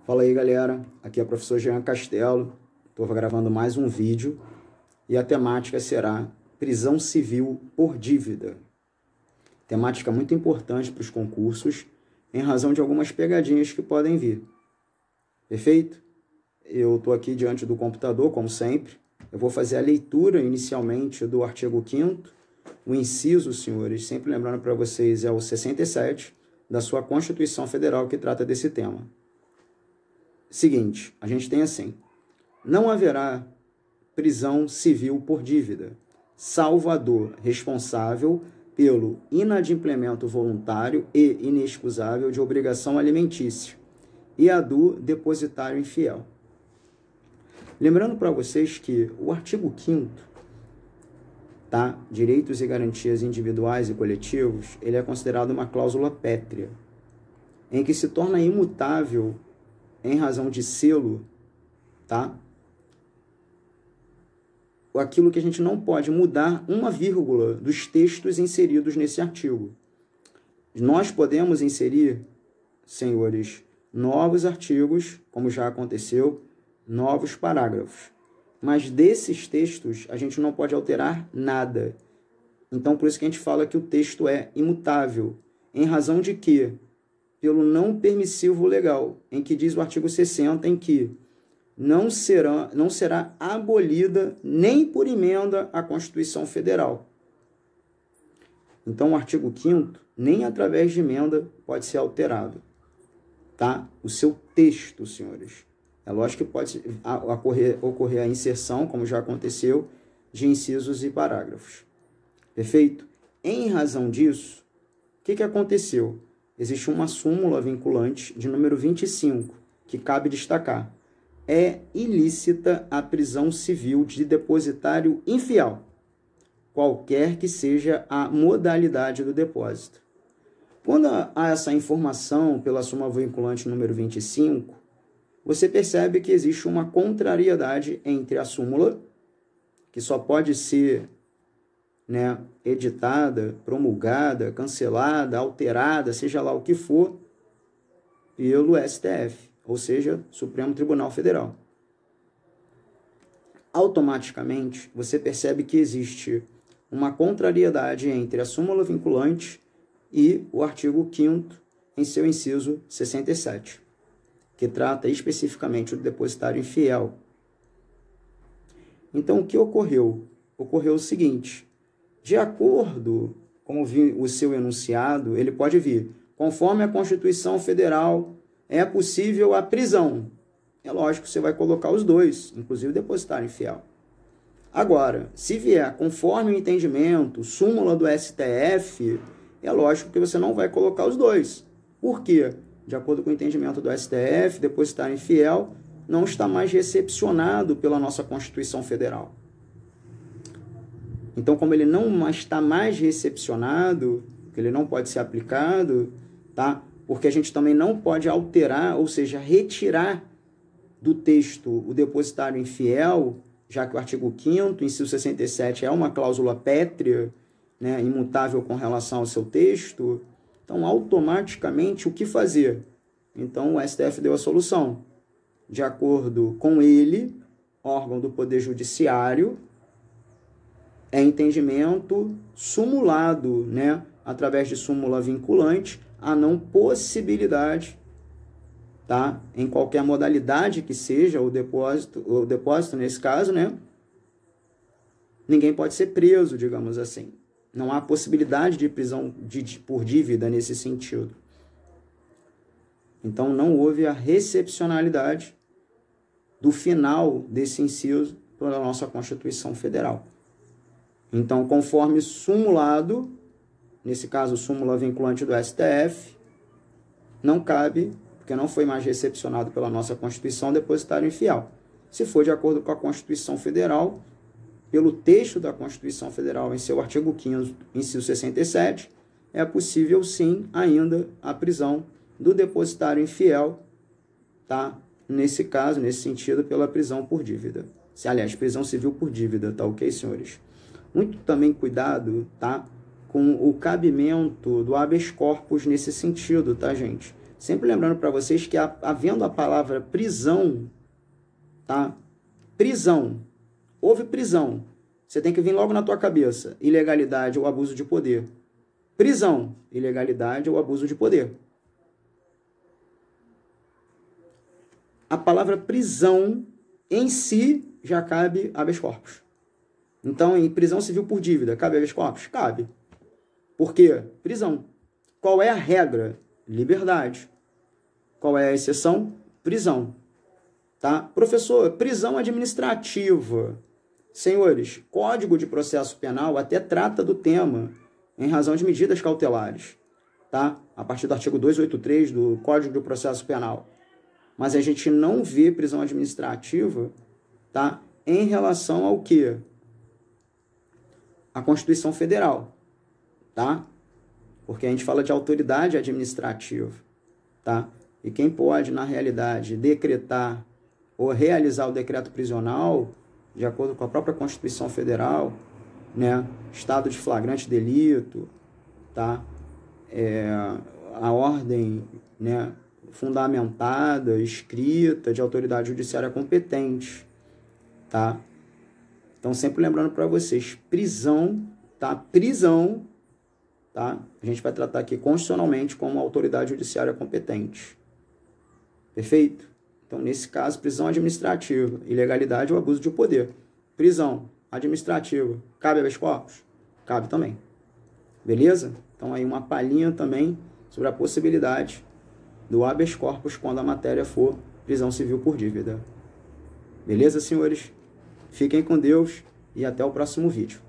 Fala aí, galera, aqui é o professor Jean Castelo, estou gravando mais um vídeo e a temática será prisão civil por dívida. Temática muito importante para os concursos, em razão de algumas pegadinhas que podem vir. Perfeito? Eu estou aqui diante do computador, como sempre. Eu vou fazer a leitura inicialmente do artigo 5º, o inciso, senhores, sempre lembrando para vocês, é o 67 da sua Constituição Federal que trata desse tema. Seguinte, a gente tem assim: não haverá prisão civil por dívida, salvo a dor responsável pelo inadimplemento voluntário e inexcusável de obrigação alimentícia e a do depositário infiel. Lembrando para vocês que o artigo 5º, tá? Direitos e garantias individuais e coletivos, ele é considerado uma cláusula pétrea, em que se torna imutável em razão de selo, tá? Aquilo que a gente não pode mudar uma vírgula dos textos inseridos nesse artigo. Nós podemos inserir, senhores, novos artigos, como já aconteceu, novos parágrafos. Mas desses textos a gente não pode alterar nada. Então, por isso que a gente fala que o texto é imutável, em razão de que, pelo não permissivo legal, em que diz o artigo 60, em que não será abolida nem por emenda à Constituição Federal. Então, o artigo 5º, nem através de emenda, pode ser alterado. Tá? O seu texto, senhores. É lógico que pode ocorrer a inserção, como já aconteceu, de incisos e parágrafos. Perfeito? Em razão disso, o que aconteceu? Existe uma súmula vinculante de número 25, que cabe destacar. É ilícita a prisão civil de depositário infiel, qualquer que seja a modalidade do depósito. Quando há essa informação pela súmula vinculante número 25, você percebe que existe uma contrariedade entre a súmula, que só pode ser editada, promulgada, cancelada, alterada, seja lá o que for, pelo STF, ou seja, Supremo Tribunal Federal. Automaticamente, você percebe que existe uma contrariedade entre a súmula vinculante e o artigo 5º em seu inciso 67, que trata especificamente do depositário infiel. Então, o que ocorreu? Ocorreu o seguinte: de acordo com o seu enunciado, ele pode vir, conforme a Constituição Federal, é possível a prisão. É lógico que você vai colocar os dois, inclusive o depositário infiel. Agora, se vier conforme o entendimento, súmula do STF, é lógico que você não vai colocar os dois. Por quê? De acordo com o entendimento do STF, depositário infiel não está mais recepcionado pela nossa Constituição Federal. Então, como ele não está mais recepcionado, ele não pode ser aplicado, tá? Porque a gente também não pode alterar, ou seja, retirar do texto o depositário infiel, já que o artigo 5º, inciso 67, é uma cláusula pétrea, imutável com relação ao seu texto. Então, automaticamente, o que fazer? Então, o STF deu a solução. De acordo com ele, órgão do Poder Judiciário, é entendimento sumulado, através de súmula vinculante, a não possibilidade, tá? Em qualquer modalidade que seja o depósito nesse caso, ninguém pode ser preso, digamos assim. Não há possibilidade de prisão por dívida nesse sentido. Então, não houve a recepcionalidade do final desse inciso pela nossa Constituição Federal. Então, conforme sumulado, nesse caso, súmula vinculante do STF, não cabe, porque não foi mais recepcionado pela nossa Constituição, depositário infiel. Se for de acordo com a Constituição Federal, pelo texto da Constituição Federal, em seu artigo 5º, inciso 67, é possível, sim, ainda a prisão do depositário infiel, tá? Nesse caso, nesse sentido, pela prisão por dívida. Aliás, prisão civil por dívida, tá ok, senhores? Muito também cuidado, tá? Com o cabimento do habeas corpus nesse sentido, tá, gente? Sempre lembrando para vocês que havendo a palavra prisão, tá? Prisão. Houve prisão. Você tem que vir logo na tua cabeça. Ilegalidade ou abuso de poder. Prisão. Ilegalidade ou abuso de poder. A palavra prisão em si já cabe habeas corpus. Então, em prisão civil por dívida, cabe habeas corpus? Cabe. Por quê? Prisão. Qual é a regra? Liberdade. Qual é a exceção? Prisão. Tá? Professor, prisão administrativa. Senhores, Código de Processo Penal até trata do tema em razão de medidas cautelares. Tá? A partir do artigo 283 do Código de Processo Penal. Mas a gente não vê prisão administrativa, tá? Em relação ao quê? A Constituição Federal. Tá? Porque a gente fala de autoridade administrativa, tá? E quem pode, na realidade, decretar ou realizar o decreto prisional, de acordo com a própria Constituição Federal, né? Estado de flagrante delito, tá? A ordem, né? Fundamentada, escrita, de autoridade judiciária competente, tá? Então, sempre lembrando para vocês, prisão, tá? Prisão, tá? A gente vai tratar aqui constitucionalmente como autoridade judiciária competente. Perfeito? Então, nesse caso, prisão administrativa, ilegalidade ou abuso de poder. Prisão administrativa, cabe habeas corpus? Cabe também. Beleza? Então, aí uma palhinha também sobre a possibilidade do habeas corpus quando a matéria for prisão civil por dívida. Beleza, senhores? Fiquem com Deus e até o próximo vídeo.